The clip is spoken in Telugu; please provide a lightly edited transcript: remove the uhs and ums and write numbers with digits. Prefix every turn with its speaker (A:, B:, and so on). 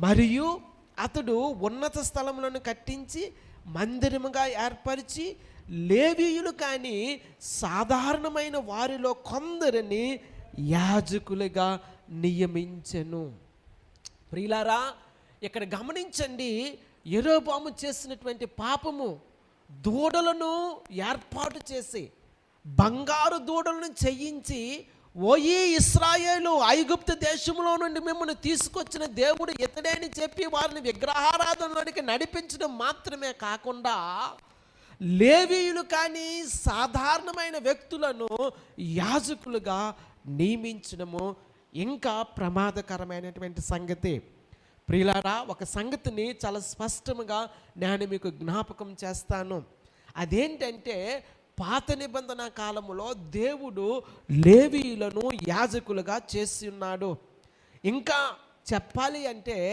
A: మరియు అతడు ఉన్నత స్థలములను కట్టించి మందిరముగా ఏర్పరిచి లేవీయులు కానీ సాధారణమైన వారిలో కొందరిని యాజకులుగా నియమించెను. ప్రియులారా, ఇక్కడ గమనించండి, యెరోబోము చేసినటువంటి పాపము, దూడలను ఏర్పాటు చేసి బంగారు దూడలను చేయించి, ఓయి ఇశ్రాయేలు, ఐగుప్తు దేశంలో నుండి మిమ్మల్ని తీసుకొచ్చిన దేవుడు ఇతడే అని చెప్పి వారిని విగ్రహారాధనలోనికి నడిపించడం మాత్రమే కాకుండా లేవీయులు కానీ సాధారణమైన వ్యక్తులను యాజకులుగా నియమించడము ఇంకా ప్రమాదకరమైనటువంటి సంగతి. ప్రియులారా, ఒక సంగతిని చాలా స్పష్టంగా నేను మీకు జ్ఞాపకం చేస్తాను. అదేంటంటే, పాత నిబంధన కాలములో దేవుడు లేవీయులను యాజకులుగా చేసి ఉన్నాడు. ఇంకా చెప్పాలి అంటే